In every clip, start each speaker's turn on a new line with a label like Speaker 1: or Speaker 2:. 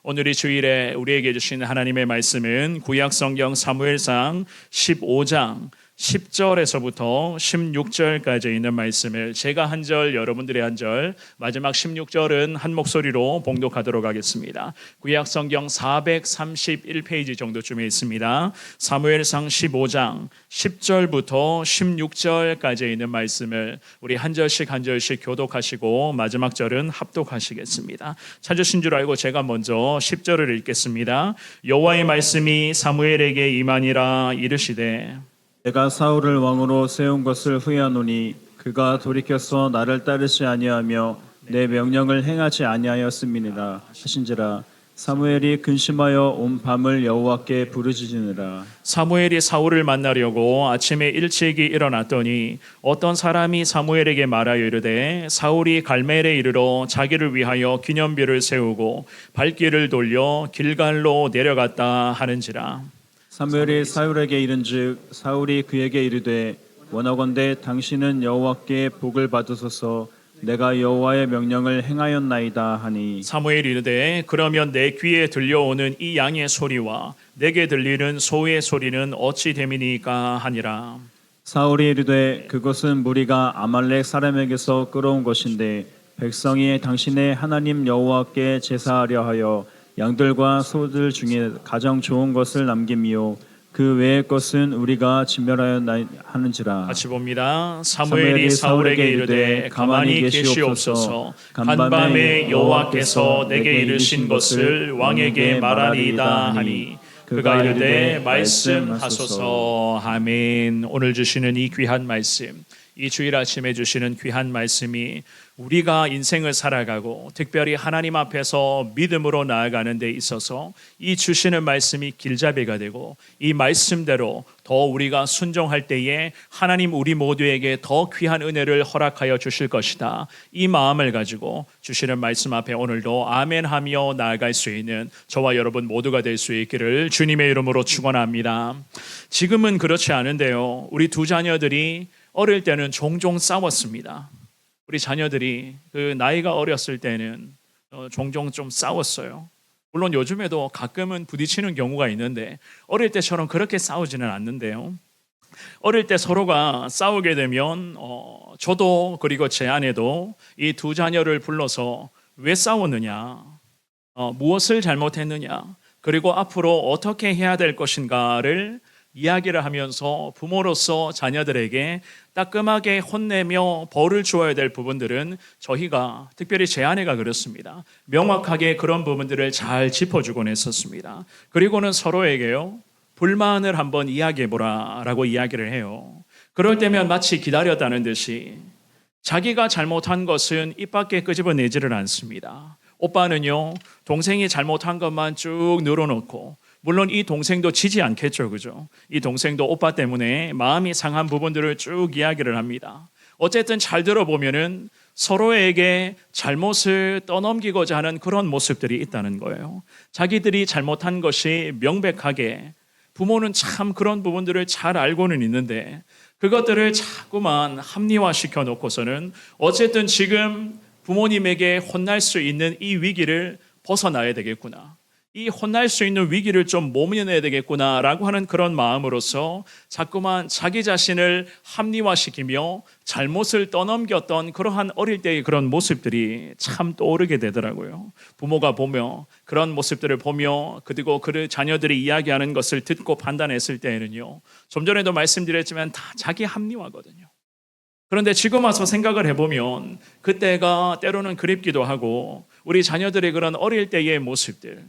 Speaker 1: 오늘 이 주일에 우리에게 주신 하나님의 말씀은 구약성경 사무엘상 15장 10절에서부터 16절까지 있는 말씀을 제가 한 절, 여러분들이 한 절, 마지막 16절은 한 목소리로 봉독하도록 하겠습니다. 구약성경 431페이지 정도쯤에 있습니다. 사무엘상 15장 10절부터 16절까지 있는 말씀을 우리 한 절씩 한 절씩 교독하시고 마지막 절은 합독하시겠습니다. 찾으신 줄 알고 제가 먼저 10절을 읽겠습니다. 여호와의 말씀이 사무엘에게 임하니라. 이르시되
Speaker 2: 내가 사울을 왕으로 세운 것을 후회하노니 그가 돌이켜서 나를 따르지 아니하며 내 명령을 행하지 아니하였음이니라 하신지라. 사무엘이 근심하여 온 밤을 여호와께 부르짖으니라.
Speaker 1: 사무엘이 사울을 만나려고 아침에 일찍이 일어났더니 어떤 사람이 사무엘에게 말하여 이르되 사울이 갈멜에 이르러 자기를 위하여 기념비를 세우고 발길을 돌려 길갈로 내려갔다 하는지라.
Speaker 2: 사무엘이 사울에게 이른즉 사울이 그에게 이르되 원하건대 당신은 여호와께 복을 받으소서. 내가 여호와의 명령을 행하였나이다 하니
Speaker 1: 사무엘이 이르되 그러면 내 귀에 들려오는 이 양의 소리와 내게 들리는 소의 소리는 어찌 됨이니까 하니라.
Speaker 2: 사울이 이르되 그것은 무리가 아말렉 사람에게서 끌어온 것인데 백성이 당신의 하나님 여호와께 제사하려 하여 양들과 소들 중에 가장 좋은 것을 남김이요 그 외의 것은 우리가 진멸하여 하는지라.
Speaker 1: 같이 봅니다. 사무엘이 사울에게 이르되 가만히 계시옵소서. 간밤에 여호와께서 내게 이르신 것을 왕에게 말하리이다 하니 그가 이르되 말씀하소서. 아멘. 오늘 주시는 이 귀한 말씀, 이 주일 아침에 주시는 귀한 말씀이 우리가 인생을 살아가고 특별히 하나님 앞에서 믿음으로 나아가는 데 있어서 이 주시는 말씀이 길잡이가 되고 이 말씀대로 더 우리가 순종할 때에 하나님 우리 모두에게 더 귀한 은혜를 허락하여 주실 것이다. 이 마음을 가지고 주시는 말씀 앞에 오늘도 아멘하며 나아갈 수 있는 저와 여러분 모두가 될 수 있기를 주님의 이름으로 축원합니다. 지금은 그렇지 않은데요. 우리 두 자녀들이 어릴 때는 종종 싸웠습니다. 우리 자녀들이 그 나이가 어렸을 때는 종종 좀 싸웠어요. 물론 요즘에도 가끔은 부딪히는 경우가 있는데 어릴 때처럼 그렇게 싸우지는 않는데요. 어릴 때 서로가 싸우게 되면 저도 그리고 제 아내도 이 두 자녀를 불러서 왜 싸웠느냐, 무엇을 잘못했느냐, 그리고 앞으로 어떻게 해야 될 것인가를 이야기를 하면서 부모로서 자녀들에게 따끔하게 혼내며 벌을 주어야 될 부분들은 저희가, 특별히 제 아내가 그렇습니다. 명확하게 그런 부분들을 잘 짚어주곤 했었습니다. 그리고는 서로에게요, 불만을 한번 이야기해보라 라고 이야기를 해요. 그럴 때면 마치 기다렸다는 듯이 자기가 잘못한 것은 입 밖에 끄집어내지를 않습니다. 오빠는요, 동생이 잘못한 것만 쭉 늘어놓고, 물론 이 동생도 지지 않겠죠, 그죠? 이 동생도 오빠 때문에 마음이 상한 부분들을 쭉 이야기를 합니다. 어쨌든 잘 들어보면은 서로에게 잘못을 떠넘기고자 하는 그런 모습들이 있다는 거예요. 자기들이 잘못한 것이 명백하게, 부모는 참 그런 부분들을 잘 알고는 있는데 그것들을 자꾸만 합리화시켜 놓고서는 어쨌든 지금 부모님에게 혼날 수 있는 이 위기를 벗어나야 되겠구나, 이 혼날 수 있는 위기를 좀 모면해야 되겠구나라고 하는 그런 마음으로서 자꾸만 자기 자신을 합리화시키며 잘못을 떠넘겼던 그러한 어릴 때의 그런 모습들이 참 떠오르게 되더라고요. 부모가 보며 그런 모습들을 보며 그리고 그 자녀들이 이야기하는 것을 듣고 판단했을 때에는요, 좀 전에도 말씀드렸지만 다 자기 합리화거든요. 그런데 지금 와서 생각을 해보면 그때가 때로는 그립기도 하고 우리 자녀들의 그런 어릴 때의 모습들,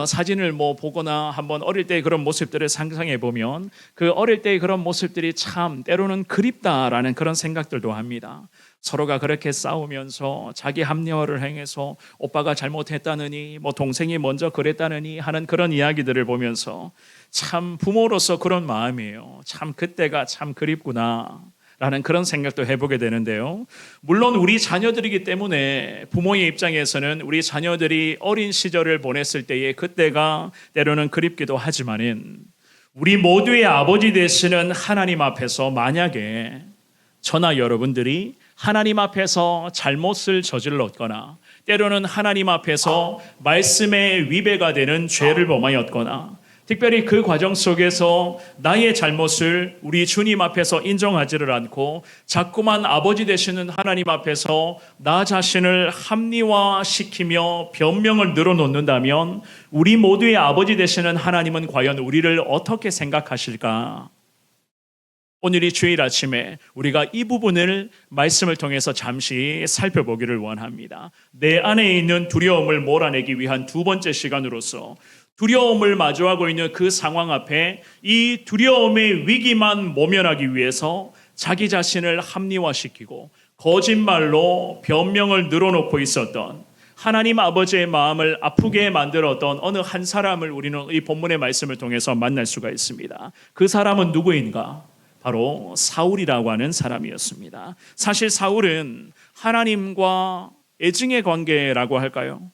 Speaker 1: 사진을 보거나 한번 어릴 때의 그런 모습들을 상상해 보면 그 어릴 때의 그런 모습들이 참 때로는 그립다라는 그런 생각들도 합니다. 서로가 그렇게 싸우면서 자기 합리화를 행해서 오빠가 잘못했다느니 동생이 먼저 그랬다느니 하는 그런 이야기들을 보면서 참 부모로서 그런 마음이에요. 참 그때가 참 그립구나 라는 그런 생각도 해보게 되는데요. 물론 우리 자녀들이기 때문에 부모의 입장에서는 우리 자녀들이 어린 시절을 보냈을 때의 그때가 때로는 그립기도 하지만은 우리 모두의 아버지 되시는 하나님 앞에서 만약에 저나 여러분들이 하나님 앞에서 잘못을 저질렀거나 때로는 하나님 앞에서 말씀에 위배가 되는 죄를 범하였거나 특별히 그 과정 속에서 나의 잘못을 우리 주님 앞에서 인정하지를 않고 자꾸만 아버지 되시는 하나님 앞에서 나 자신을 합리화시키며 변명을 늘어놓는다면 우리 모두의 아버지 되시는 하나님은 과연 우리를 어떻게 생각하실까? 오늘 이 주일 아침에 우리가 이 부분을 말씀을 통해서 잠시 살펴보기를 원합니다. 내 안에 있는 두려움을 몰아내기 위한 두 번째 시간으로서 두려움을 마주하고 있는 그 상황 앞에 이 두려움의 위기만 모면하기 위해서 자기 자신을 합리화시키고 거짓말로 변명을 늘어놓고 있었던 하나님 아버지의 마음을 아프게 만들었던 어느 한 사람을 우리는 이 본문의 말씀을 통해서 만날 수가 있습니다. 그 사람은 누구인가? 바로 사울이라고 하는 사람이었습니다. 사실 사울은 하나님과 애증의 관계라고 할까요?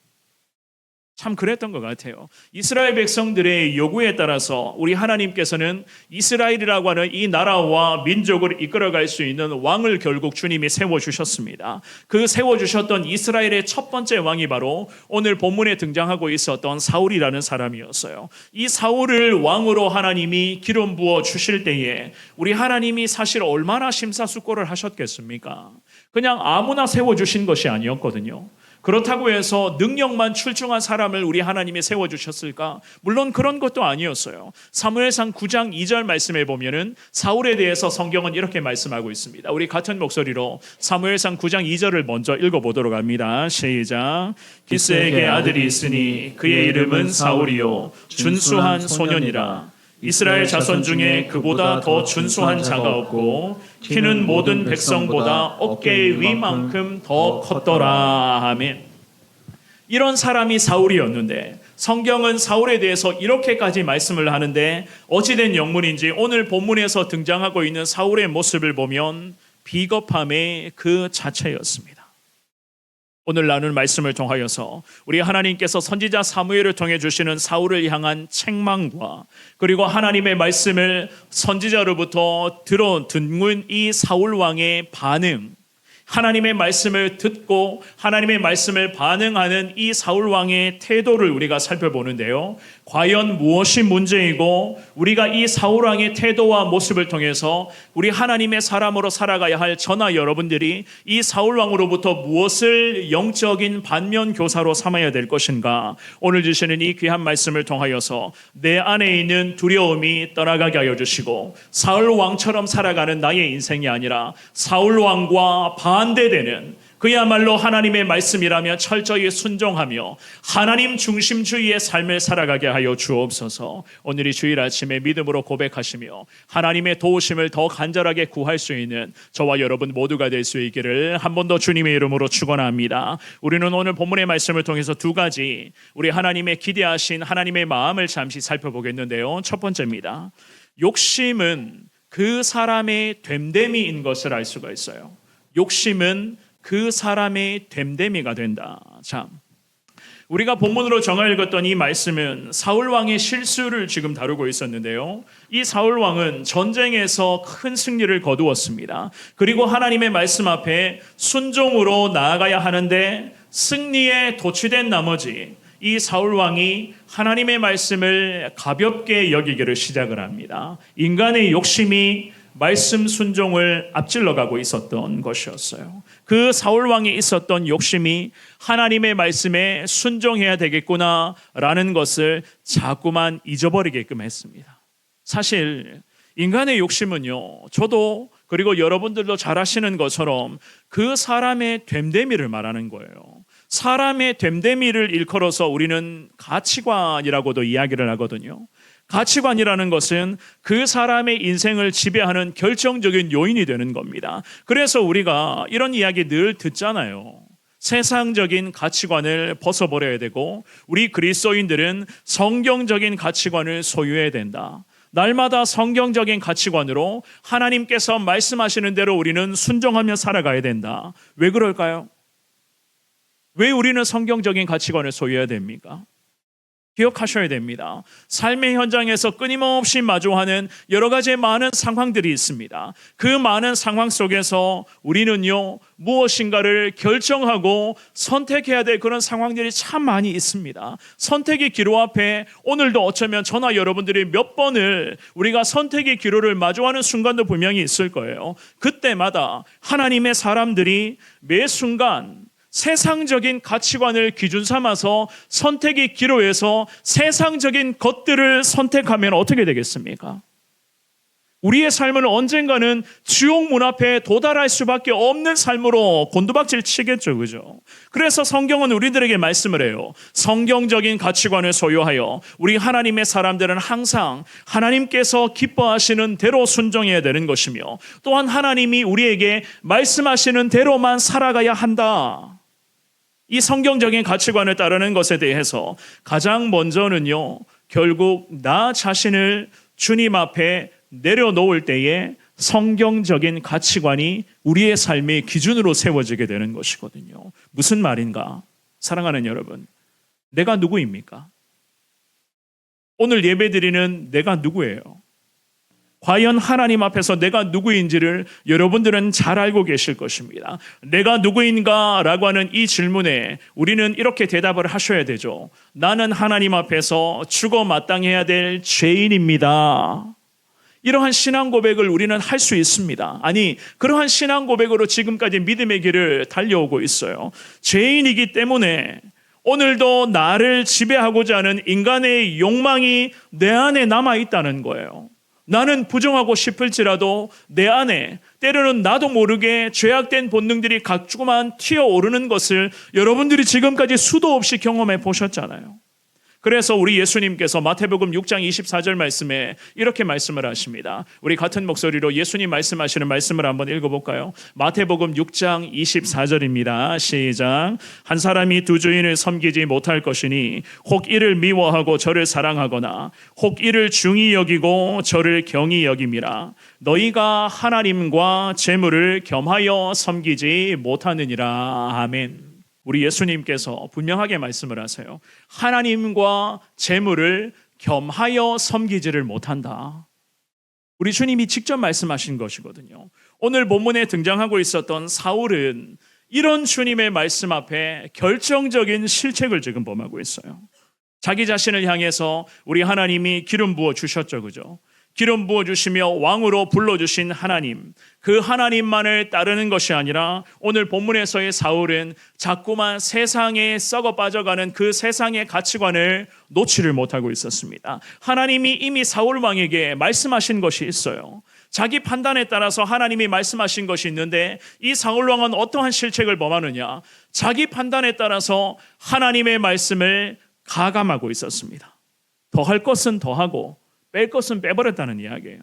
Speaker 1: 참 그랬던 것 같아요. 이스라엘 백성들의 요구에 따라서 우리 하나님께서는 이스라엘이라고 하는 이 나라와 민족을 이끌어갈 수 있는 왕을 결국 주님이 세워주셨습니다. 그 세워주셨던 이스라엘의 첫 번째 왕이 바로 오늘 본문에 등장하고 있었던 사울이라는 사람이었어요. 이 사울을 왕으로 하나님이 기름 부어 주실 때에 우리 하나님이 사실 얼마나 심사숙고를 하셨겠습니까? 그냥 아무나 세워주신 것이 아니었거든요. 그렇다고 해서 능력만 출중한 사람을 우리 하나님이 세워주셨을까? 물론 그런 것도 아니었어요. 사무엘상 9장 2절 말씀에 보면은 사울에 대해서 성경은 이렇게 말씀하고 있습니다. 우리 같은 목소리로 사무엘상 9장 2절을 먼저 읽어보도록 합니다. 시작. 기스에게 아들이 있으니 그의 이름은 사울이요 준수한 소년이라. 이스라엘 자손 중에 그보다 더 준수한 자가 없고 키는 모든 백성보다 어깨의 위만큼 더 컸더라. 아멘. 이런 사람이 사울이었는데 성경은 사울에 대해서 이렇게까지 말씀을 하는데 어찌된 영문인지 오늘 본문에서 등장하고 있는 사울의 모습을 보면 비겁함의 그 자체였습니다. 오늘 나눌 말씀을 통하여서 우리 하나님께서 선지자 사무엘을 통해 주시는 사울을 향한 책망과 그리고 하나님의 말씀을 선지자로부터 듣는 이 사울 왕의 반응, 하나님의 말씀을 듣고 하나님의 말씀을 반응하는 이 사울 왕의 태도를 우리가 살펴보는데요. 과연 무엇이 문제이고 우리가 이 사울 왕의 태도와 모습을 통해서 우리 하나님의 사람으로 살아가야 할 저나 여러분들이 이 사울 왕으로부터 무엇을 영적인 반면 교사로 삼아야 될 것인가? 오늘 주시는 이 귀한 말씀을 통하여서 내 안에 있는 두려움이 떠나가게 하여 주시고 사울 왕처럼 살아가는 나의 인생이 아니라 사울 왕과 반대되는 그야말로 하나님의 말씀이라면 철저히 순종하며 하나님 중심주의의 삶을 살아가게 하여 주옵소서. 오늘 이 주일 아침에 믿음으로 고백하시며 하나님의 도우심을 더 간절하게 구할 수 있는 저와 여러분 모두가 될 수 있기를 한 번 더 주님의 이름으로 축원합니다. 우리는 오늘 본문의 말씀을 통해서 두 가지 우리 하나님의 기대하신 하나님의 마음을 잠시 살펴보겠는데요. 첫 번째입니다. 욕심은 그 사람의 됨됨이인 것을 알 수가 있어요. 욕심은 그 사람의 됨됨이가 된다. 자, 우리가 본문으로 정하 읽었던 이 말씀은 사울 왕의 실수를 지금 다루고 있었는데요. 이 사울 왕은 전쟁에서 큰 승리를 거두었습니다. 그리고 하나님의 말씀 앞에 순종으로 나아가야 하는데 승리에 도취된 나머지 이 사울 왕이 하나님의 말씀을 가볍게 여기기를 시작을 합니다. 인간의 욕심이 말씀 순종을 앞질러 가고 있었던 것이었어요. 그 사울 왕에 있었던 욕심이 하나님의 말씀에 순종해야 되겠구나라는 것을 자꾸만 잊어버리게끔 했습니다. 사실 인간의 욕심은요, 저도 그리고 여러분들도 잘 아시는 것처럼 그 사람의 됨됨이를 말하는 거예요. 사람의 됨됨이를 일컬어서 우리는 가치관이라고도 이야기를 하거든요. 가치관이라는 것은 그 사람의 인생을 지배하는 결정적인 요인이 되는 겁니다. 그래서 우리가 이런 이야기 늘 듣잖아요. 세상적인 가치관을 벗어버려야 되고 우리 그리스도인들은 성경적인 가치관을 소유해야 된다. 날마다 성경적인 가치관으로 하나님께서 말씀하시는 대로 우리는 순종하며 살아가야 된다. 왜 그럴까요? 왜 우리는 성경적인 가치관을 소유해야 됩니까? 기억하셔야 됩니다. 삶의 현장에서 끊임없이 마주하는 여러 가지 많은 상황들이 있습니다. 그 많은 상황 속에서 우리는요, 무엇인가를 결정하고 선택해야 될 그런 상황들이 참 많이 있습니다. 선택의 기로 앞에 오늘도 어쩌면 저나 여러분들이 몇 번을 우리가 선택의 기로를 마주하는 순간도 분명히 있을 거예요. 그때마다 하나님의 사람들이 매 순간 세상적인 가치관을 기준 삼아서 선택의 기로에서 세상적인 것들을 선택하면 어떻게 되겠습니까? 우리의 삶은 언젠가는 지옥 문 앞에 도달할 수밖에 없는 삶으로 곤두박질 치겠죠, 그죠? 그래서 성경은 우리들에게 말씀을 해요. 성경적인 가치관을 소유하여 우리 하나님의 사람들은 항상 하나님께서 기뻐하시는 대로 순종해야 되는 것이며, 또한 하나님이 우리에게 말씀하시는 대로만 살아가야 한다. 이 성경적인 가치관을 따르는 것에 대해서 가장 먼저는요, 결국 나 자신을 주님 앞에 내려놓을 때에 성경적인 가치관이 우리의 삶의 기준으로 세워지게 되는 것이거든요. 무슨 말인가? 사랑하는 여러분, 내가 누구입니까? 오늘 예배드리는 내가 누구예요? 과연 하나님 앞에서 내가 누구인지를 여러분들은 잘 알고 계실 것입니다. 내가 누구인가? 라고 하는 이 질문에 우리는 이렇게 대답을 하셔야 되죠. 나는 하나님 앞에서 죽어 마땅해야 될 죄인입니다. 이러한 신앙 고백을 우리는 할 수 있습니다. 아니, 그러한 신앙 고백으로 지금까지 믿음의 길을 달려오고 있어요. 죄인이기 때문에 오늘도 나를 지배하고자 하는 인간의 욕망이 내 안에 남아있다는 거예요. 나는 부정하고 싶을지라도 내 안에 때로는 나도 모르게 죄악된 본능들이 각주만 튀어오르는 것을 여러분들이 지금까지 수도 없이 경험해 보셨잖아요. 그래서 우리 예수님께서 마태복음 6장 24절 말씀에 이렇게 말씀을 하십니다. 우리 같은 목소리로 예수님 말씀하시는 말씀을 한번 읽어볼까요? 마태복음 6장 24절입니다. 시작. 한 사람이 두 주인을 섬기지 못할 것이니 혹 이를 미워하고 저를 사랑하거나 혹 이를 중히 여기고 저를 경히 여김이라. 너희가 하나님과 재물을 겸하여 섬기지 못하느니라. 아멘. 우리 예수님께서 분명하게 말씀을 하세요. 하나님과 재물을 겸하여 섬기지를 못한다. 우리 주님이 직접 말씀하신 것이거든요. 오늘 본문에 등장하고 있었던 사울은 이런 주님의 말씀 앞에 결정적인 실책을 지금 범하고 있어요. 자기 자신을 향해서 우리 하나님이 기름 부어 주셨죠, 그죠? 기름 부어주시며 왕으로 불러주신 하나님, 그 하나님만을 따르는 것이 아니라 오늘 본문에서의 사울은 자꾸만 세상에 썩어 빠져가는 그 세상의 가치관을 놓지를 못하고 있었습니다. 하나님이 이미 사울 왕에게 말씀하신 것이 있어요. 자기 판단에 따라서 하나님이 말씀하신 것이 있는데 이 사울 왕은 어떠한 실책을 범하느냐? 자기 판단에 따라서 하나님의 말씀을 가감하고 있었습니다. 더할 것은 더하고 뺄 것은 빼버렸다는 이야기예요.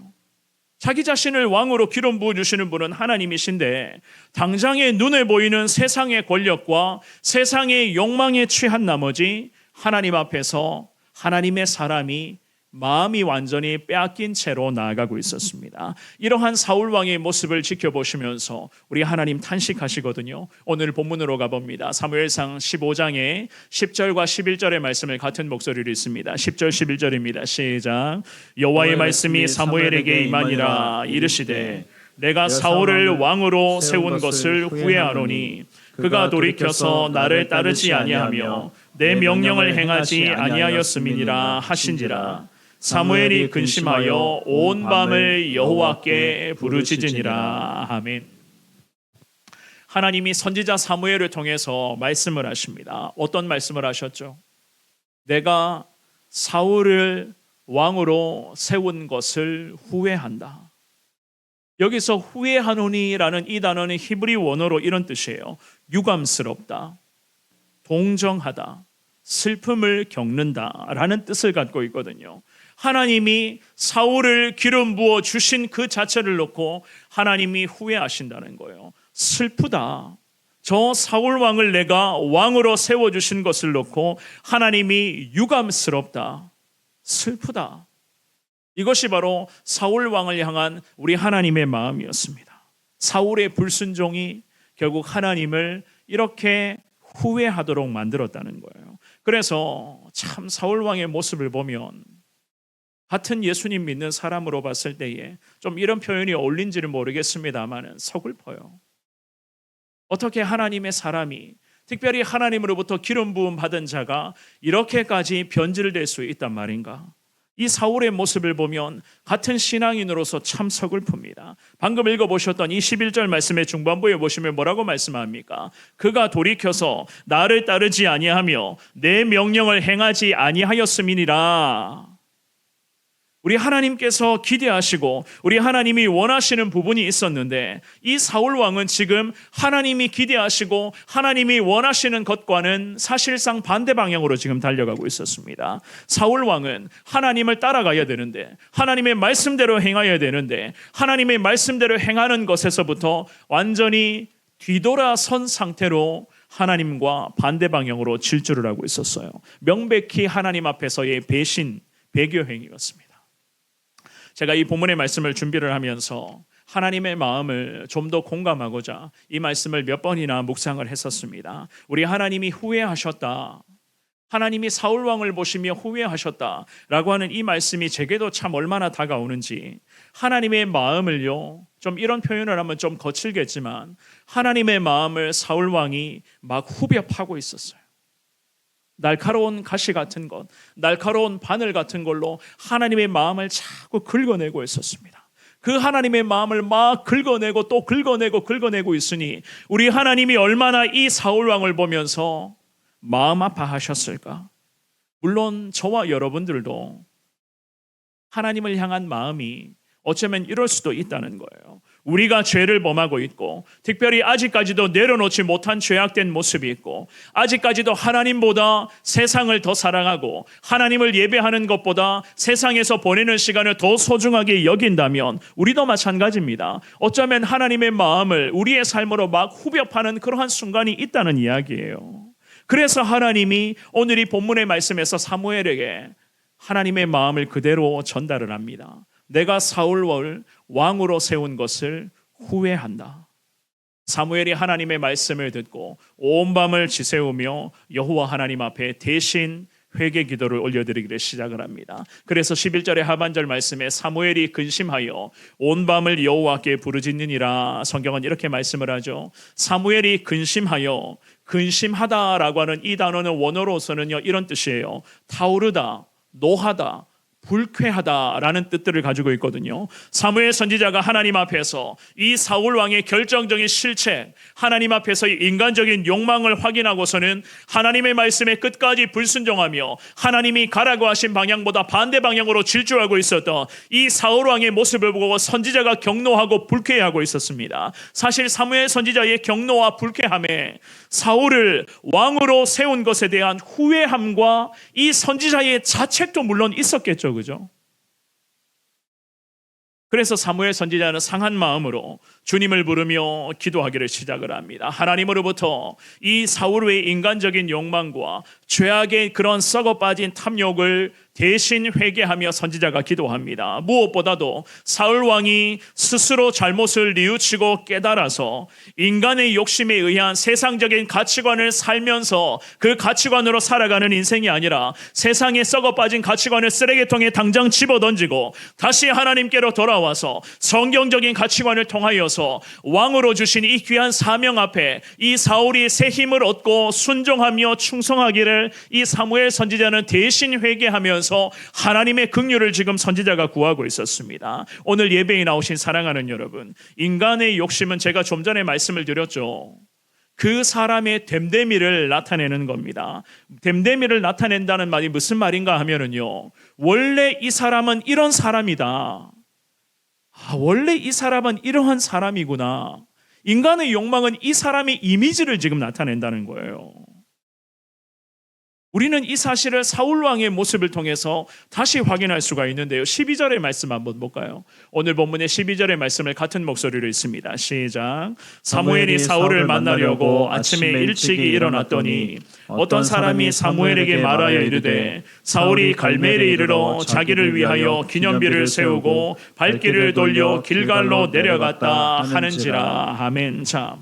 Speaker 1: 자기 자신을 왕으로 기름 부어주시는 분은 하나님이신데 당장에 눈에 보이는 세상의 권력과 세상의 욕망에 취한 나머지 하나님 앞에서 하나님의 사람이 마음이 완전히 빼앗긴 채로 나아가고 있었습니다. 이러한 사울 왕의 모습을 지켜보시면서 우리 하나님 탄식하시거든요. 오늘 본문으로 가봅니다. 사무엘상 15장에 10절과 11절의 말씀을 같은 목소리로 읽습니다. 10절 11절입니다. 시작. 여호와의 말씀이 사무엘에게 임하니라. 이르시되 내가 사울을 왕으로 세운 것을 후회하노니 그가 돌이켜서 나를 따르지 아니하며 내 명령을 행하지 아니하였음이니라 하신지라. 사무엘이 근심하여 온 밤을 여호와께 부르짖으니라. 아멘. 하나님이 선지자 사무엘을 통해서 말씀을 하십니다. 어떤 말씀을 하셨죠? 내가 사울을 왕으로 세운 것을 후회한다. 여기서 후회하노니라는 이 단어는 히브리 원어로 이런 뜻이에요. 유감스럽다, 동정하다, 슬픔을 겪는다라는 뜻을 갖고 있거든요. 하나님이 사울을 기름 부어 주신 그 자체를 놓고 하나님이 후회하신다는 거예요. 슬프다. 저 사울 왕을 내가 왕으로 세워주신 것을 놓고 하나님이 유감스럽다, 슬프다. 이것이 바로 사울 왕을 향한 우리 하나님의 마음이었습니다. 사울의 불순종이 결국 하나님을 이렇게 후회하도록 만들었다는 거예요. 그래서 참 사울 왕의 모습을 보면 같은 예수님 믿는 사람으로 봤을 때에 좀 이런 표현이 어울린지는 모르겠습니다만 서글퍼요. 어떻게 하나님의 사람이, 특별히 하나님으로부터 기름 부음 받은 자가 이렇게까지 변질될 수 있단 말인가? 이 사울의 모습을 보면 같은 신앙인으로서 참 서글픕니다. 방금 읽어보셨던 이 11절 말씀의 중반부에 보시면 뭐라고 말씀합니까? 그가 돌이켜서 나를 따르지 아니하며 내 명령을 행하지 아니하였음이니라. 우리 하나님께서 기대하시고 우리 하나님이 원하시는 부분이 있었는데 이 사울 왕은 지금 하나님이 기대하시고 하나님이 원하시는 것과는 사실상 반대 방향으로 지금 달려가고 있었습니다. 사울 왕은 하나님을 따라가야 되는데 하나님의 말씀대로 행해야 되는데 하나님의 말씀대로 행하는 것에서부터 완전히 뒤돌아선 상태로 하나님과 반대 방향으로 질주를 하고 있었어요. 명백히 하나님 앞에서의 배신, 배교 행위였습니다. 제가 이 본문의 말씀을 준비를 하면서 하나님의 마음을 좀 더 공감하고자 이 말씀을 몇 번이나 묵상을 했었습니다. 우리 하나님이 후회하셨다, 하나님이 사울 왕을 보시며 후회하셨다라고 하는 이 말씀이 제게도 참 얼마나 다가오는지, 하나님의 마음을요, 좀 이런 표현을 하면 좀 거칠겠지만 하나님의 마음을 사울 왕이 막 후벼 파고 있었어요. 날카로운 가시 같은 것, 날카로운 바늘 같은 걸로 하나님의 마음을 자꾸 긁어내고 있었습니다. 그 하나님의 마음을 막 긁어내고 또 긁어내고 있으니 우리 하나님이 얼마나 이 사울 왕을 보면서 마음 아파하셨을까? 물론 저와 여러분들도 하나님을 향한 마음이 어쩌면 이럴 수도 있다는 거예요. 우리가 죄를 범하고 있고 특별히 아직까지도 내려놓지 못한 죄악된 모습이 있고 아직까지도 하나님보다 세상을 더 사랑하고 하나님을 예배하는 것보다 세상에서 보내는 시간을 더 소중하게 여긴다면 우리도 마찬가지입니다. 어쩌면 하나님의 마음을 우리의 삶으로 막 후벼 파는 그러한 순간이 있다는 이야기예요. 그래서 하나님이 오늘 이 본문의 말씀에서 사무엘에게 하나님의 마음을 그대로 전달을 합니다. 내가 사울을 왕으로 세운 것을 후회한다. 사무엘이 하나님의 말씀을 듣고 온 밤을 지새우며 여호와 하나님 앞에 대신 회개 기도를 올려드리기를 시작을 합니다. 그래서 11절의 하반절 말씀에 사무엘이 근심하여 온 밤을 여호와께 부르짖느니라, 성경은 이렇게 말씀을 하죠. 사무엘이 근심하여, 근심하다라고 하는 이 단어는 원어로서는요 이런 뜻이에요. 타오르다, 노하다, 불쾌하다라는 뜻들을 가지고 있거든요. 사무엘 선지자가 하나님 앞에서 이 사울 왕의 결정적인 실책, 하나님 앞에서의 인간적인 욕망을 확인하고서는 하나님의 말씀에 끝까지 불순종하며 하나님이 가라고 하신 방향보다 반대 방향으로 질주하고 있었던 이 사울 왕의 모습을 보고 선지자가 격노하고 불쾌해하고 있었습니다. 사실 사무엘 선지자의 격노와 불쾌함에 사울을 왕으로 세운 것에 대한 후회함과 이 선지자의 자책도 물론 있었겠죠. 그죠? 그래서 사무엘 선지자는 상한 마음으로 주님을 부르며 기도하기를 시작을 합니다. 하나님으로부터 이 사울의 인간적인 욕망과 죄악의 그런 썩어 빠진 탐욕을 대신 회개하며 선지자가 기도합니다. 무엇보다도 사울 왕이 스스로 잘못을 뉘우치고 깨달아서 인간의 욕심에 의한 세상적인 가치관을 살면서 그 가치관으로 살아가는 인생이 아니라 세상에 썩어 빠진 가치관을 쓰레기통에 당장 집어던지고 다시 하나님께로 돌아와서 성경적인 가치관을 통하여서 왕으로 주신 이 귀한 사명 앞에 이 사울이 새 힘을 얻고 순종하며 충성하기를 이 사무엘 선지자는 대신 회개하면서 하나님의 긍휼을 지금 선지자가 구하고 있었습니다. 오늘 예배에 나오신 사랑하는 여러분, 인간의 욕심은 제가 좀 전에 말씀을 드렸죠. 그 사람의 됨됨이를 나타내는 겁니다. 됨됨이를 나타낸다는 말이 무슨 말인가 하면은요, 원래 이 사람은 이런 사람이다. 원래 이 사람은 이러한 사람이구나. 인간의 욕망은 이 사람의 이미지를 지금 나타낸다는 거예요. 우리는 이 사실을 사울 왕의 모습을 통해서 다시 확인할 수가 있는데요. 12절의 말씀 한번 볼까요? 오늘 본문의 12절의 말씀을 같은 목소리로 읽습니다. 시작. 사무엘이 사울을 만나려고 아침에 일찍이 일어났더니 어떤 사람이 사무엘에게 말하여 이르되 사울이 갈멜에 이르러 자기를 위하여 기념비를 세우고 발길을 돌려 길갈로 내려갔다 하는지라. 아멘. 자,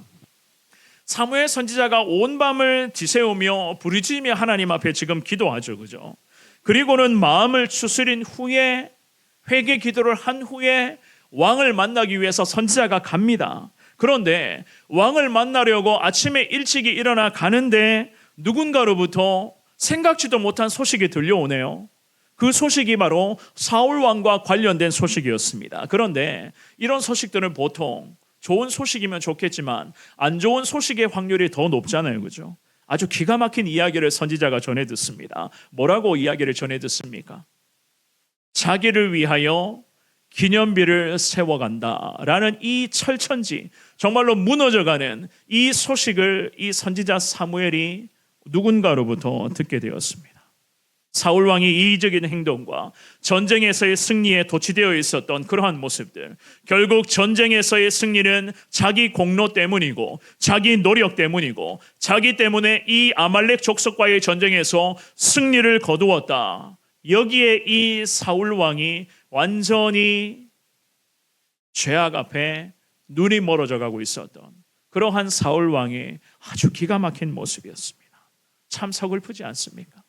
Speaker 1: 사무엘 선지자가 온 밤을 지새우며 부르짖으며 하나님 앞에 지금 기도하죠. 그죠? 그리고는 마음을 추스린 후에 회개 기도를 한 후에 왕을 만나기 위해서 선지자가 갑니다. 그런데 왕을 만나려고 아침에 일찍이 일어나 가는데 누군가로부터 생각지도 못한 소식이 들려오네요. 그 소식이 바로 사울 왕과 관련된 소식이었습니다. 그런데 이런 소식들은 보통 좋은 소식이면 좋겠지만 안 좋은 소식의 확률이 더 높잖아요. 그죠? 아주 기가 막힌 이야기를 선지자가 전해 듣습니다. 뭐라고 이야기를 전해 듣습니까? 자기를 위하여 기념비를 세워간다라는 이 철천지, 정말로 무너져가는 이 소식을 이 선지자 사무엘이 누군가로부터 듣게 되었습니다. 사울 왕이 이의적인 행동과 전쟁에서의 승리에 도취되어 있었던 그러한 모습들, 결국 전쟁에서의 승리는 자기 공로 때문이고 자기 노력 때문이고 자기 때문에 이 아말렉 족속과의 전쟁에서 승리를 거두었다. 여기에 이 사울 왕이 완전히 죄악 앞에 눈이 멀어져 가고 있었던 그러한 사울 왕의 아주 기가 막힌 모습이었습니다. 참 서글프지 않습니까?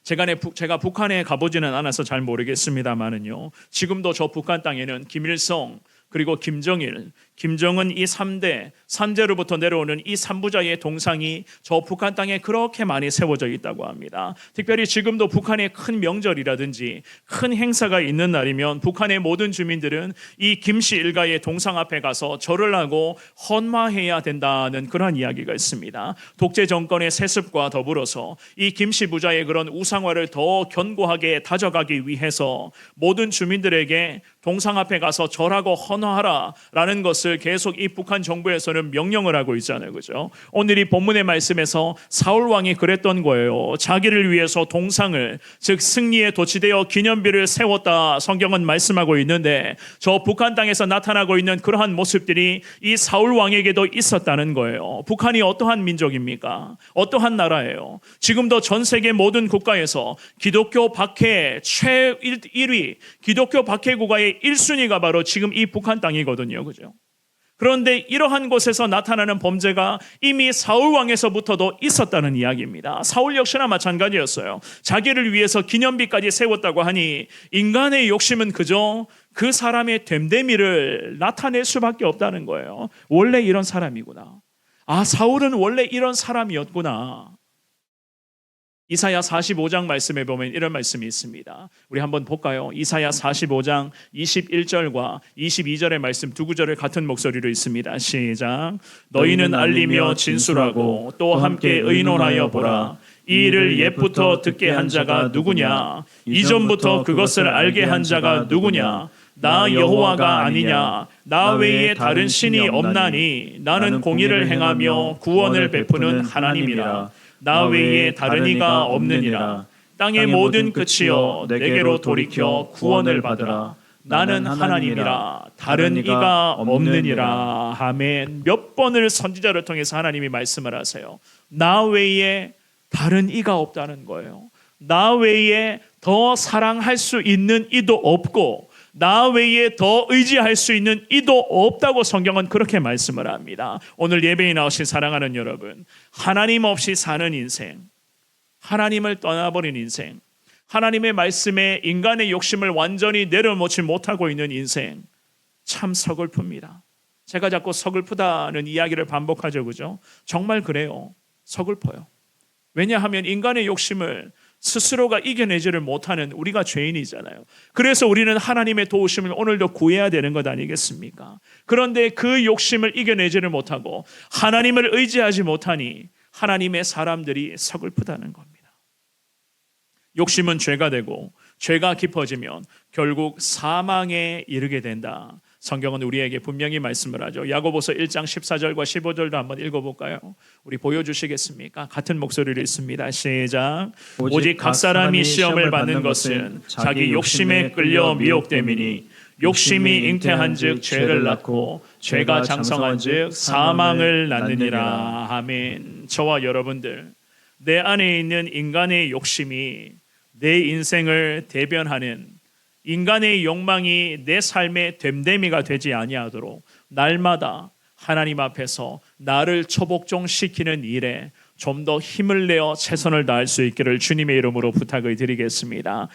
Speaker 1: 제가 북한에 가보지는 않아서 잘 모르겠습니다만은요, 지금도 저 북한 땅에는 김일성 그리고 김정일, 김정은 이 3대, 산제로부터 내려오는 이 3부자의 동상이 저 북한 땅에 그렇게 많이 세워져 있다고 합니다. 특별히 지금도 북한에 큰 명절이라든지 큰 행사가 있는 날이면 북한의 모든 주민들은 이 김씨 일가의 동상 앞에 가서 절을 하고 헌화해야 된다는 그런 이야기가 있습니다. 독재 정권의 세습과 더불어서 이 김씨 부자의 그런 우상화를 더 견고하게 다져가기 위해서 모든 주민들에게 동상 앞에 가서 절하고 헌화하라라는 것을 계속 이 북한 정부에서는 명령을 하고 있잖아요. 그죠? 오늘 이 본문의 말씀에서 사울 왕이 그랬던 거예요. 자기를 위해서 동상을, 즉 승리에 도취되어 기념비를 세웠다 성경은 말씀하고 있는데 저 북한 땅에서 나타나고 있는 그러한 모습들이 이 사울 왕에게도 있었다는 거예요. 북한이 어떠한 민족입니까? 어떠한 나라예요? 지금도 전 세계 모든 국가에서 기독교 박해 최 1위, 기독교 박해 국가의 1순위가 바로 지금 이 북한 땅이거든요. 그죠? 그런데 이러한 곳에서 나타나는 범죄가 이미 사울 왕에서부터도 있었다는 이야기입니다. 사울 역시나 마찬가지였어요. 자기를 위해서 기념비까지 세웠다고 하니 인간의 욕심은 그저 그 사람의 됨됨이를 나타낼 수밖에 없다는 거예요. 원래 이런 사람이구나. 아, 사울은 원래 이런 사람이었구나. 이사야 45장 말씀에 보면 이런 말씀이 있습니다. 우리 한번 볼까요? 이사야 45장 21절과 22절의 말씀 두 구절을 같은 목소리로 있습니다. 시작. 너희는 알리며 진술하고 또 함께 의논하여 보라. 이 일을 옛부터 듣게 한 자가 누구냐? 이전부터 그것을 알게 한 자가 누구냐? 나 여호와가 아니냐? 나 외에 다른 신이 없나니 나는 공의를 행하며 구원을 베푸는 하나님이라. 나 외에 다른 이가 없느니라. 땅의 모든 끝이여 내게로 돌이켜 구원을 받으라. 나는 하나님이라 다른 이가 없느니라. 아멘. 몇 번을 선지자를 통해서 하나님이 말씀을 하세요. 나 외에 다른 이가 없다는 거예요. 나 외에 더 사랑할 수 있는 이도 없고 나 외에 더 의지할 수 있는 이도 없다고 성경은 그렇게 말씀을 합니다. 오늘 예배에 나오신 사랑하는 여러분, 하나님 없이 사는 인생, 하나님을 떠나버린 인생, 하나님의 말씀에 인간의 욕심을 완전히 내려놓지 못하고 있는 인생, 참 서글픕니다. 제가 자꾸 서글프다는 이야기를 반복하죠. 그죠? 정말 그래요. 서글퍼요. 왜냐하면 인간의 욕심을 스스로가 이겨내지를 못하는 우리가 죄인이잖아요. 그래서 우리는 하나님의 도우심을 오늘도 구해야 되는 것 아니겠습니까? 그런데 그 욕심을 이겨내지를 못하고 하나님을 의지하지 못하니 하나님의 사람들이 서글프다는 겁니다. 욕심은 죄가 되고 죄가 깊어지면 결국 사망에 이르게 된다. 성경은 우리에게 분명히 말씀을 하죠. 야고보서 1장 14절과 15절도 한번 읽어볼까요? 우리 보여주시겠습니까? 같은 목소리로 있습니다. 시작. 오직 각 사람이 시험을 받는 것은 자기 욕심에 끌려 미혹됨이니 욕심이 잉태한 즉 죄를 낳고 죄가 장성한 즉 사망을 낳느니라. 아멘. 저와 여러분들, 내 안에 있는 인간의 욕심이 내 인생을 대변하는 인간의 욕망이 내 삶의 됨됨이가 되지 아니하도록 날마다 하나님 앞에서 나를 초복종시키는 일에 좀 더 힘을 내어 최선을 다할 수 있기를 주님의 이름으로 부탁을 드리겠습니다.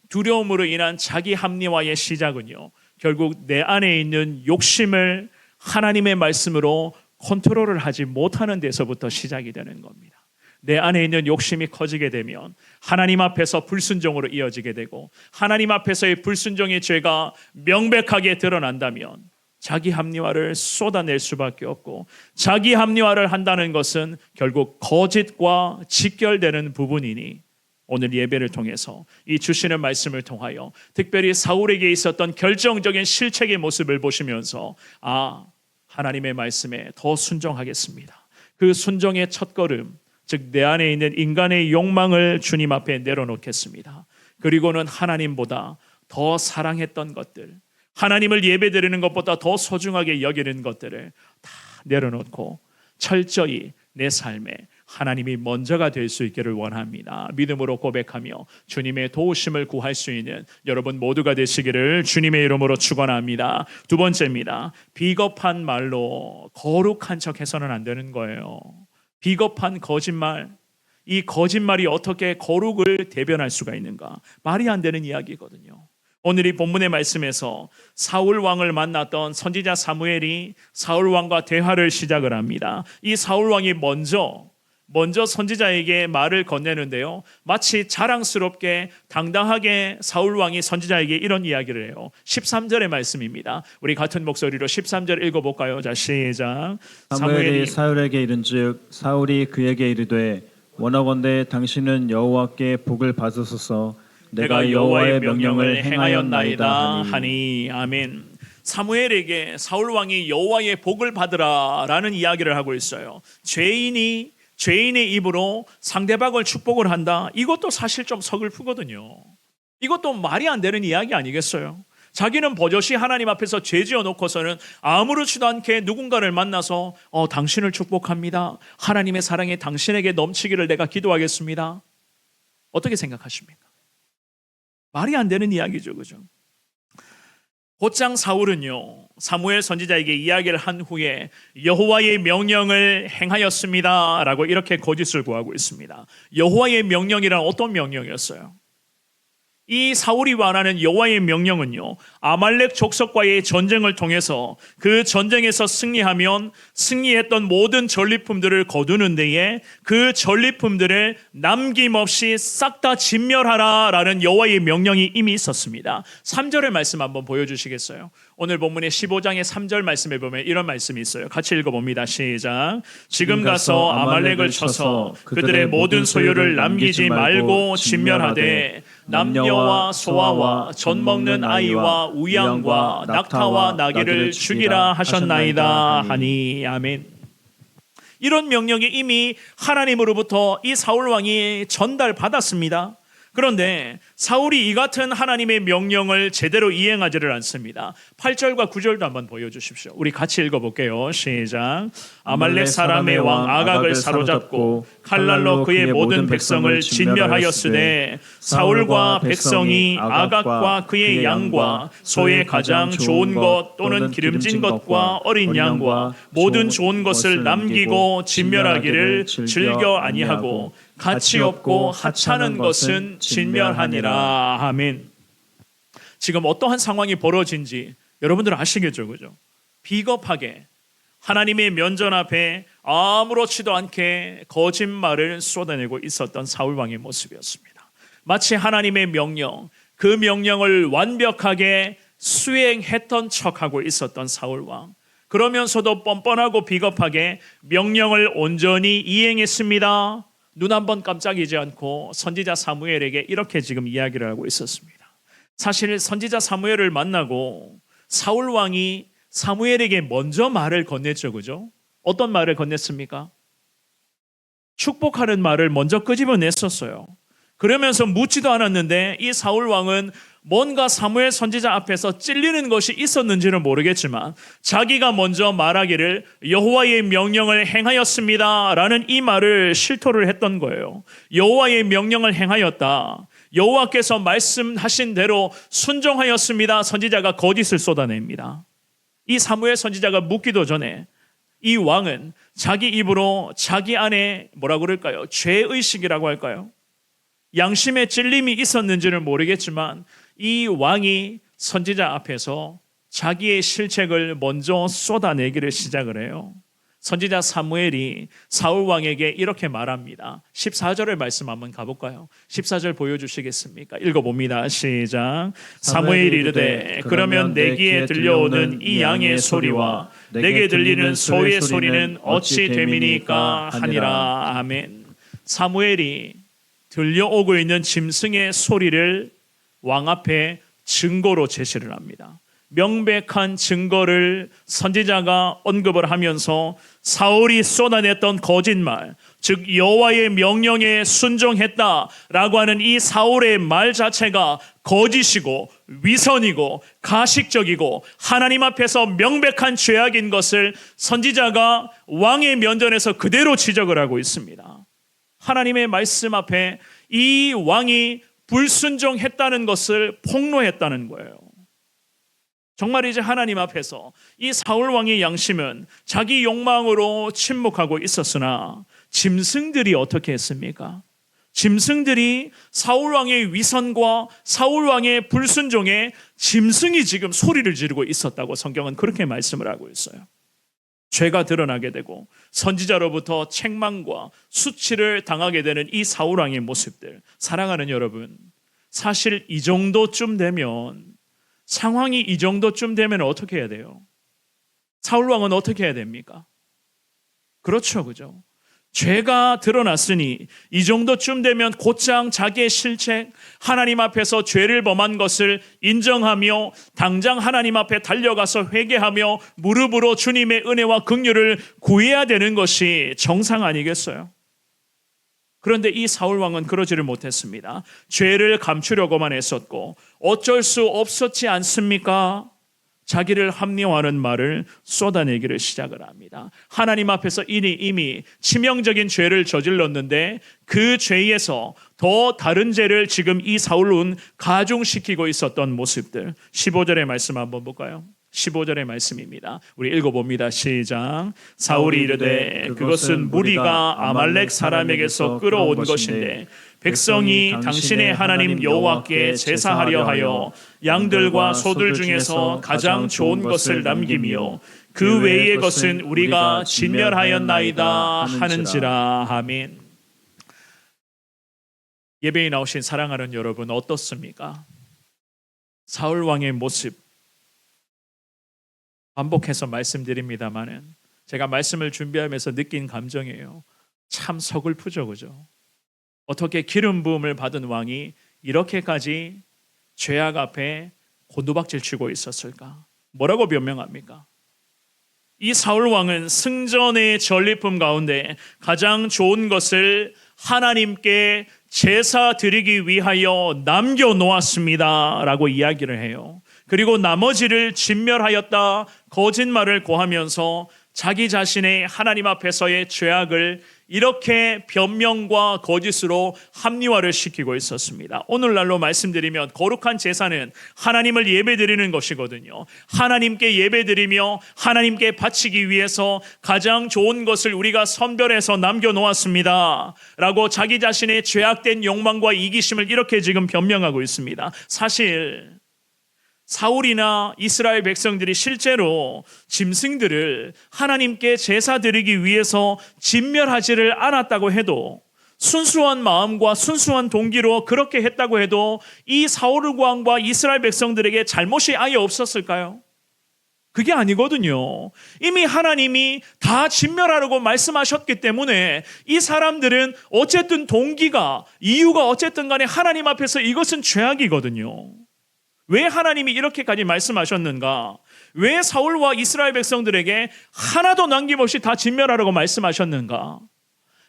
Speaker 1: 두려움으로 인한 자기 합리화의 시작은요, 결국 내 안에 있는 욕심을 하나님의 말씀으로 컨트롤을 하지 못하는 데서부터 시작이 되는 겁니다. 내 안에 있는 욕심이 커지게 되면 하나님 앞에서 불순종으로 이어지게 되고, 하나님 앞에서의 불순종의 죄가 명백하게 드러난다면 자기 합리화를 쏟아낼 수밖에 없고, 자기 합리화를 한다는 것은 결국 거짓과 직결되는 부분이니, 오늘 예배를 통해서 이 주시는 말씀을 통하여 특별히 사울에게 있었던 결정적인 실책의 모습을 보시면서 하나님의 말씀에 더 순종하겠습니다. 그 순종의 첫걸음, 즉 내 안에 있는 인간의 욕망을 주님 앞에 내려놓겠습니다. 그리고는 하나님보다 더 사랑했던 것들, 하나님을 예배드리는 것보다 더 소중하게 여기는 것들을 다 내려놓고 철저히 내 삶에 하나님이 먼저가 될 수 있기를 원합니다. 믿음으로 고백하며 주님의 도우심을 구할 수 있는 여러분 모두가 되시기를 주님의 이름으로 축원합니다. 두 번째입니다. 비겁한 말로 거룩한 척 해서는 안 되는 거예요. 비겁한 거짓말, 이 거짓말이 어떻게 거룩을 대변할 수가 있는가? 말이 안 되는 이야기거든요. 오늘 이 본문의 말씀에서 사울 왕을 만났던 선지자 사무엘이 사울 왕과 대화를 시작을 합니다. 이 사울 왕이 먼저 선지자에게 말을 건네는데요, 마치 자랑스럽게 당당하게 사울 왕이 선지자에게 이런 이야기를 해요. 13절의 말씀입니다. 우리 같은 목소리로 13절 읽어볼까요? 자, 시작.
Speaker 2: 사무엘이 사울에게 이른즉 사울이 그에게 이르되 원하건대 당신은 여호와께 복을 받으소서. 내가 여호와의 명령을 행하였나이다
Speaker 1: 하니. 아멘. 사무엘에게 사울 왕이 여호와의 복을 받으라라는 이야기를 하고 있어요. 죄인의 입으로 상대방을 축복을 한다. 이것도 사실 좀 서글프거든요. 이것도 말이 안 되는 이야기 아니겠어요? 자기는 버젓이 하나님 앞에서 죄 지어 놓고서는 아무렇지도 않게 누군가를 만나서 당신을 축복합니다. 하나님의 사랑이 당신에게 넘치기를 내가 기도하겠습니다. 어떻게 생각하십니까? 말이 안 되는 이야기죠, 그죠? 곧장 사울은요, 사무엘 선지자에게 이야기를 한 후에 여호와의 명령을 행하였습니다라고 이렇게 거짓을 구하고 있습니다. 여호와의 명령이란 어떤 명령이었어요? 이 사울이 말하는 여호와의 명령은요, 아말렉 족속과의 전쟁을 통해서 그 전쟁에서 승리하면 승리했던 모든 전리품들을 거두는 데에 그 전리품들을 남김없이 싹 다 진멸하라라는 여호와의 명령이 이미 있었습니다. 3절의 말씀 한번 보여주시겠어요? 오늘 본문의 15장의 3절 말씀에 보면 이런 말씀이 있어요. 같이 읽어봅니다. 시작. 지금 가서 아말렉을 쳐서 그들의 모든 소유를 남기지 말고 진멸하되 남녀와 소아와 젖 먹는 아이와 우양과 낙타와 나귀를 죽이라 하셨나이다 하니. 아멘. 이런 명령이 이미 하나님으로부터 이 사울 왕이 전달받았습니다. 그런데 사울이 이 같은 하나님의 명령을 제대로 이행하지를 않습니다. 8절과 9절도 한번 보여주십시오. 우리 같이 읽어볼게요. 시작. 아말렉 사람의 왕 아각을 사로잡고 칼날로 그의 모든 백성을 진멸하였으되 사울과 백성이 아각과 그의 양과 소의 가장 좋은 것 또는 기름진 것과 어린 양과 모든 좋은 것을 남기고 진멸하기를 즐겨 아니하고 가치 없고 하찮은 것은 진멸하니라. 아멘. 지금 어떠한 상황이 벌어진지 여러분들 아시겠죠, 그죠? 비겁하게 하나님의 면전 앞에 아무렇지도 않게 거짓말을 쏟아내고 있었던 사울 왕의 모습이었습니다. 마치 하나님의 명령, 그 명령을 완벽하게 수행했던 척하고 있었던 사울 왕. 그러면서도 뻔뻔하고 비겁하게 명령을 온전히 이행했습니다. 눈 한 번 깜짝이지 않고 선지자 사무엘에게 이렇게 지금 이야기를 하고 있었습니다. 사실 선지자 사무엘을 만나고 사울 왕이 사무엘에게 먼저 말을 건넸죠, 그죠? 어떤 말을 건넸습니까? 축복하는 말을 먼저 끄집어냈었어요. 그러면서 묻지도 않았는데 이 사울 왕은 뭔가 사무엘 선지자 앞에서 찔리는 것이 있었는지는 모르겠지만 자기가 먼저 말하기를 여호와의 명령을 행하였습니다 라는 이 말을 실토를 했던 거예요. 여호와의 명령을 행하였다, 여호와께서 말씀하신 대로 순종하였습니다. 선지자가 거짓을 쏟아냅니다. 이 사무엘 선지자가 묻기도 전에 이 왕은 자기 입으로 자기 안에 뭐라 그럴까요? 죄의식이라고 할까요? 양심의 찔림이 있었는지는 모르겠지만 이 왕이 선지자 앞에서 자기의 실책을 먼저 쏟아내기를 시작을 해요. 선지자 사무엘이 사울 왕에게 이렇게 말합니다. 14절의 말씀 한번 가볼까요? 14절 보여주시겠습니까? 읽어봅니다. 시작. 사무엘이 이르되 그러면 내 귀에 들려오는 이 양의 소리와 내게 들리는 소의 소리는 어찌 됨이니까 하니라. 아멘. 사무엘이 들려오고 있는 짐승의 소리를 왕 앞에 증거로 제시를 합니다. 명백한 증거를 선지자가 언급을 하면서 사울이 쏟아냈던 거짓말, 즉 여호와의 명령에 순종했다라고 하는 이 사울의 말 자체가 거짓이고 위선이고 가식적이고 하나님 앞에서 명백한 죄악인 것을 선지자가 왕의 면전에서 그대로 지적을 하고 있습니다. 하나님의 말씀 앞에 이 왕이 불순종했다는 것을 폭로했다는 거예요. 정말 이제 하나님 앞에서 이 사울 왕의 양심은 자기 욕망으로 침묵하고 있었으나 짐승들이 어떻게 했습니까? 짐승들이 사울 왕의 위선과 사울 왕의 불순종에 짐승이 지금 소리를 지르고 있었다고 성경은 그렇게 말씀을 하고 있어요. 죄가 드러나게 되고 선지자로부터 책망과 수치를 당하게 되는 이 사울 왕의 모습들, 사랑하는 여러분, 사실 이 정도쯤 되면, 상황이 이 정도쯤 되면 어떻게 해야 돼요? 사울 왕은 어떻게 해야 됩니까? 그렇죠, 그죠? 죄가 드러났으니 이 정도쯤 되면 곧장 자기의 실책, 하나님 앞에서 죄를 범한 것을 인정하며 당장 하나님 앞에 달려가서 회개하며 무릎으로 주님의 은혜와 긍휼을 구해야 되는 것이 정상 아니겠어요? 그런데 이 사울 왕은 그러지를 못했습니다. 죄를 감추려고만 했었고 어쩔 수 없었지 않습니까? 자기를 합리화하는 말을 쏟아내기를 시작을 합니다. 하나님 앞에서 이미 치명적인 죄를 저질렀는데 그 죄에서 더 다른 죄를 지금 이 사울은 가중시키고 있었던 모습들. 15절의 말씀 한번 볼까요? 15절의 말씀입니다. 우리 읽어봅니다. 시작. 사울이 이르되 그것은 무리가 아말렉 사람에게서 끌어온 것인데 백성이 당신의 하나님 여호와께 제사하려 하여 양들과 소들 중에서 가장 좋은 것을 남기며 그 외의 것은 우리가 진멸하였나이다 하는지라. 아멘. 예배에 나오신 사랑하는 여러분, 어떻습니까? 사울 왕의 모습 반복해서 말씀드립니다마는 제가 말씀을 준비하면서 느낀 감정이에요. 참 서글프죠, 그죠? 어떻게 기름 부음을 받은 왕이 이렇게까지 죄악 앞에 곤두박질 치고 있었을까? 뭐라고 변명합니까? 이 사울 왕은 승전의 전리품 가운데 가장 좋은 것을 하나님께 제사 드리기 위하여 남겨놓았습니다 라고 이야기를 해요. 그리고 나머지를 진멸하였다, 거짓말을 고하면서 자기 자신의 하나님 앞에서의 죄악을 이렇게 변명과 거짓으로 합리화를 시키고 있었습니다. 오늘날로 말씀드리면 거룩한 제사는 하나님을 예배드리는 것이거든요. 하나님께 예배드리며 하나님께 바치기 위해서 가장 좋은 것을 우리가 선별해서 남겨놓았습니다 라고 자기 자신의 죄악된 욕망과 이기심을 이렇게 지금 변명하고 있습니다. 사실 사울이나 이스라엘 백성들이 실제로 짐승들을 하나님께 제사 드리기 위해서 진멸하지를 않았다고 해도, 순수한 마음과 순수한 동기로 그렇게 했다고 해도 이 사울 왕과 이스라엘 백성들에게 잘못이 아예 없었을까요? 그게 아니거든요. 이미 하나님이 다 진멸하라고 말씀하셨기 때문에 이 사람들은 어쨌든 동기가, 이유가 어쨌든 간에 하나님 앞에서 이것은 죄악이거든요. 왜 하나님이 이렇게까지 말씀하셨는가? 왜 사울과 이스라엘 백성들에게 하나도 남김없이 다 진멸하라고 말씀하셨는가?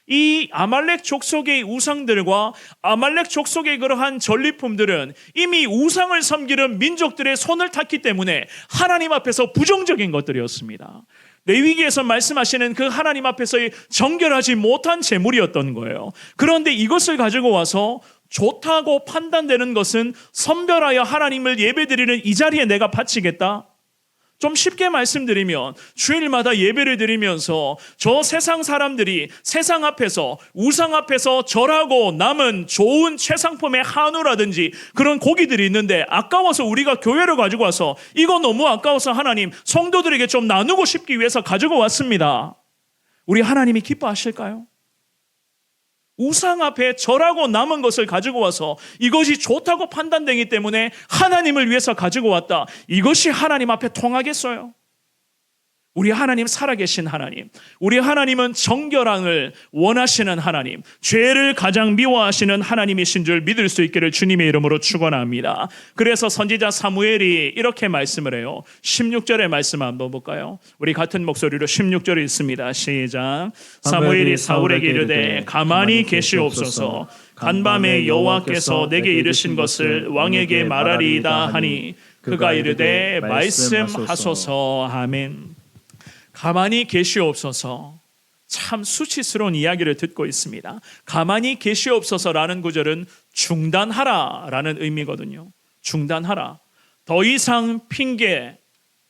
Speaker 1: 이 아말렉 족속의 우상들과 아말렉 족속의 그러한 전리품들은 이미 우상을 섬기는 민족들의 손을 탔기 때문에 하나님 앞에서 부정적인 것들이었습니다. 레위기에서 말씀하시는 그 하나님 앞에서의 정결하지 못한 제물이었던 거예요. 그런데 이것을 가지고 와서 좋다고 판단되는 것은 선별하여 하나님을 예배드리는 이 자리에 내가 바치겠다, 좀 쉽게 말씀드리면 주일마다 예배를 드리면서 저 세상 사람들이 세상 앞에서 우상 앞에서 절하고 남은 좋은 최상품의 한우라든지 그런 고기들이 있는데 아까워서 우리가 교회를 가지고 와서 이거 너무 아까워서 하나님 성도들에게 좀 나누고 싶기 위해서 가지고 왔습니다. 우리 하나님이 기뻐하실까요? 우상 앞에 절하고 남은 것을 가지고 와서 이것이 좋다고 판단되기 때문에 하나님을 위해서 가지고 왔다. 이것이 하나님 앞에 통하겠어요? 우리 하나님 살아계신 하나님, 우리 하나님은 정결함을 원하시는 하나님, 죄를 가장 미워하시는 하나님이신 줄 믿을 수 있기를 주님의 이름으로 축원합니다. 그래서 선지자 사무엘이 이렇게 말씀을 해요. 16절의 말씀 한번 볼까요? 우리 같은 목소리로 16절이 있습니다. 시작. 사무엘이 사울에게 이르되 가만히 계시옵소서. 간밤에 여호와께서 내게 이르신 것을 왕에게 말하리이다 하니 그가 이르되 말씀하소서. 아멘. 가만히 계시옵소서. 참 수치스러운 이야기를 듣고 있습니다. 가만히 계시옵소서라는 구절은 중단하라라는 의미거든요. 중단하라. 더 이상 핑계,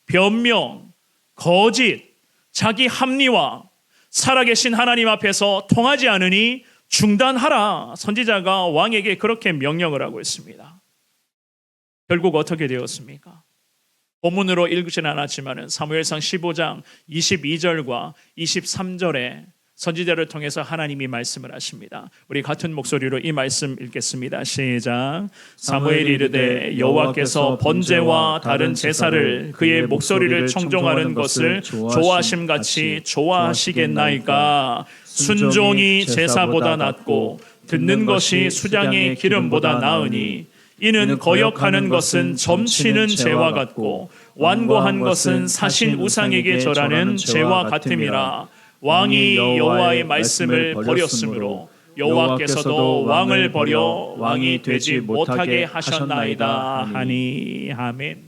Speaker 1: 변명, 거짓, 자기 합리화, 살아계신 하나님 앞에서 통하지 않으니 중단하라. 선지자가 왕에게 그렇게 명령을 하고 있습니다. 결국 어떻게 되었습니까? 본문으로 읽지는 않았지만 사무엘상 15장 22절과 23절에 선지자를 통해서 하나님이 말씀을 하십니다. 우리 같은 목소리로 이 말씀 읽겠습니다. 시작. 사무엘이 이르되 여호와께서 번제와 다른 제사를 그의 목소리를 청종하는 것을 좋아하심같이 좋아하시겠나이까. 순종이 제사보다 낫고 듣는 것이 수장의 기름보다 나으니 이는 거역하는 것은 점치는 죄와 같고 완고한 것은 사신 우상에게 절하는 죄와 같음이라. 왕이 여호와의 말씀을 버렸으므로 여호와께서도 왕을 버려 왕이 되지 못하게 하셨나이다 하니. 아멘.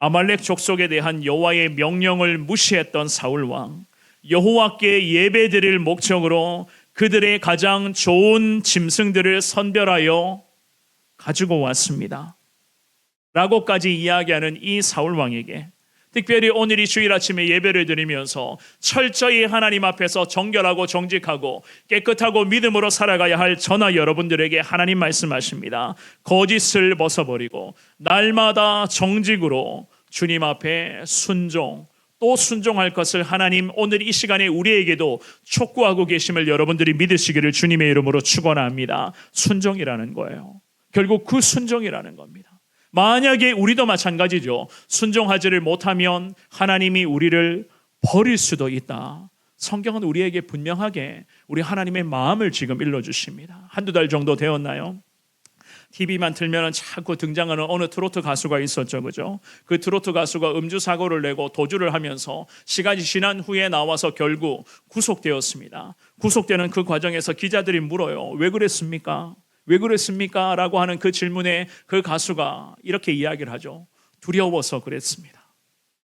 Speaker 1: 아말렉 족속에 대한 여호와의 명령을 무시했던 사울 왕, 여호와께 예배드릴 목적으로 그들의 가장 좋은 짐승들을 선별하여 가지고 왔습니다 라고까지 이야기하는 이 사울 왕에게 특별히 오늘 이 주일 아침에 예배를 드리면서 철저히 하나님 앞에서 정결하고 정직하고 깨끗하고 믿음으로 살아가야 할 저나 여러분들에게 하나님 말씀하십니다. 거짓을 벗어버리고 날마다 정직으로 주님 앞에 순종, 또 순종할 것을 하나님 오늘 이 시간에 우리에게도 촉구하고 계심을 여러분들이 믿으시기를 주님의 이름으로 축원합니다. 순종이라는 거예요. 결국 그 순종이라는 겁니다. 만약에 우리도 마찬가지죠. 순종하지를 못하면 하나님이 우리를 버릴 수도 있다. 성경은 우리에게 분명하게 우리 하나님의 마음을 지금 일러주십니다. 한두 달 정도 되었나요? TV만 틀면 자꾸 등장하는 어느 트로트 가수가 있었죠. 그죠? 그 트로트 가수가 음주 사고를 내고 도주를 하면서 시간이 지난 후에 나와서 결국 구속되었습니다. 구속되는 그 과정에서 기자들이 물어요. 왜 그랬습니까? 왜 그랬습니까? 라고 하는 그 질문에 그 가수가 이렇게 이야기를 하죠. 두려워서 그랬습니다.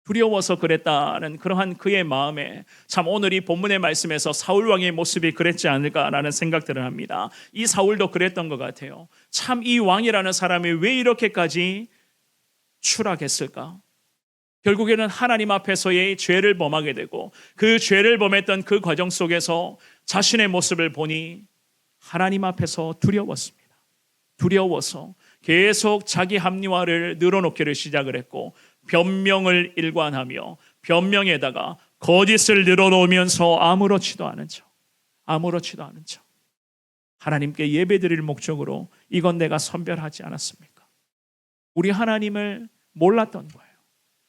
Speaker 1: 두려워서 그랬다는 그러한 그의 마음에 참 오늘 이 본문의 말씀에서 사울 왕의 모습이 그랬지 않을까라는 생각들을 합니다. 이 사울도 그랬던 것 같아요. 참 이 왕이라는 사람이 왜 이렇게까지 추락했을까? 결국에는 하나님 앞에서의 죄를 범하게 되고 그 죄를 범했던 그 과정 속에서 자신의 모습을 보니 하나님 앞에서 두려웠습니다. 두려워서 계속 자기 합리화를 늘어놓기를 시작을 했고 변명을 일관하며 변명에다가 거짓을 늘어놓으면서 아무렇지도 않은 척 하나님께 예배드릴 목적으로 이건 내가 선별하지 않았습니까? 우리 하나님을 몰랐던 거예요.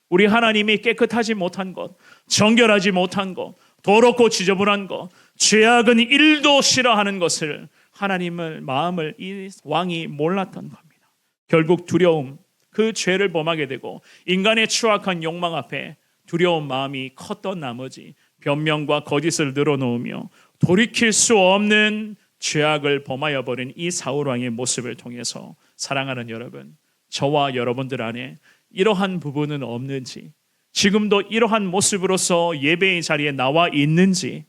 Speaker 1: 우리 하나님이 깨끗하지 못한 것, 정결하지 못한 것, 더럽고 지저분한 것, 죄악은 일도 싫어하는 것을 하나님을 마음을 이 왕이 몰랐던 겁니다. 결국 두려움, 그 죄를 범하게 되고 인간의 추악한 욕망 앞에 두려운 마음이 컸던 나머지 변명과 거짓을 늘어놓으며 돌이킬 수 없는 죄악을 범하여 버린 이 사울 왕의 모습을 통해서 사랑하는 여러분, 저와 여러분들 안에 이러한 부분은 없는지, 지금도 이러한 모습으로서 예배의 자리에 나와 있는지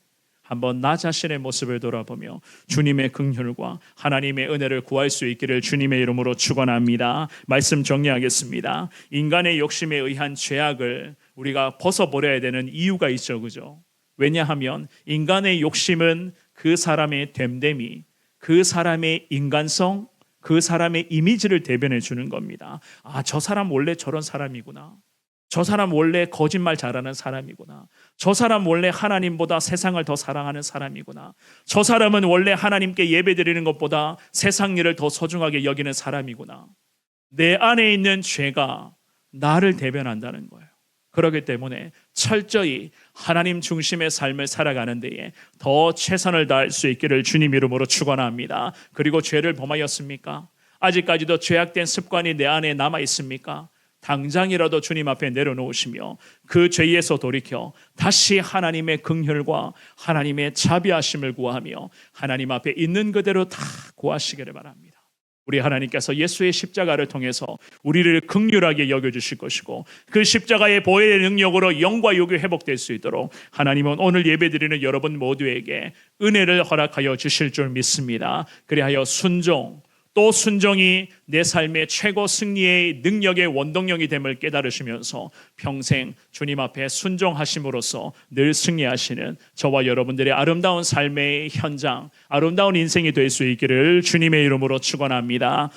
Speaker 1: 한번 나 자신의 모습을 돌아보며 주님의 긍휼과 하나님의 은혜를 구할 수 있기를 주님의 이름으로 축원합니다. 말씀 정리하겠습니다. 인간의 욕심에 의한 죄악을 우리가 벗어버려야 되는 이유가 있죠, 그죠? 왜냐하면 인간의 욕심은 그 사람의 됨됨이, 그 사람의 인간성, 그 사람의 이미지를 대변해 주는 겁니다. 아, 저 사람 원래 저런 사람이구나. 저 사람 원래 거짓말 잘하는 사람이구나. 저 사람 원래 하나님보다 세상을 더 사랑하는 사람이구나. 저 사람은 원래 하나님께 예배드리는 것보다 세상 일을 더 소중하게 여기는 사람이구나. 내 안에 있는 죄가 나를 대변한다는 거예요. 그렇기 때문에 철저히 하나님 중심의 삶을 살아가는 데에 더 최선을 다할 수 있기를 주님 이름으로 축원합니다. 그리고 죄를 범하였습니까? 아직까지도 죄악된 습관이 내 안에 남아 있습니까? 당장이라도 주님 앞에 내려놓으시며 그 죄에서 돌이켜 다시 하나님의 긍휼과 하나님의 자비하심을 구하며 하나님 앞에 있는 그대로 다 구하시기를 바랍니다. 우리 하나님께서 예수의 십자가를 통해서 우리를 긍휼하게 여겨주실 것이고 그 십자가의 보혈의 능력으로 영과 육이 회복될 수 있도록 하나님은 오늘 예배드리는 여러분 모두에게 은혜를 허락하여 주실 줄 믿습니다. 그리하여 순종, 또 순종이 내 삶의 최고 승리의 능력의 원동력이 됨을 깨달으시면서 평생 주님 앞에 순종하심으로써 늘 승리하시는 저와 여러분들의 아름다운 삶의 현장, 아름다운 인생이 될 수 있기를 주님의 이름으로 축원합니다.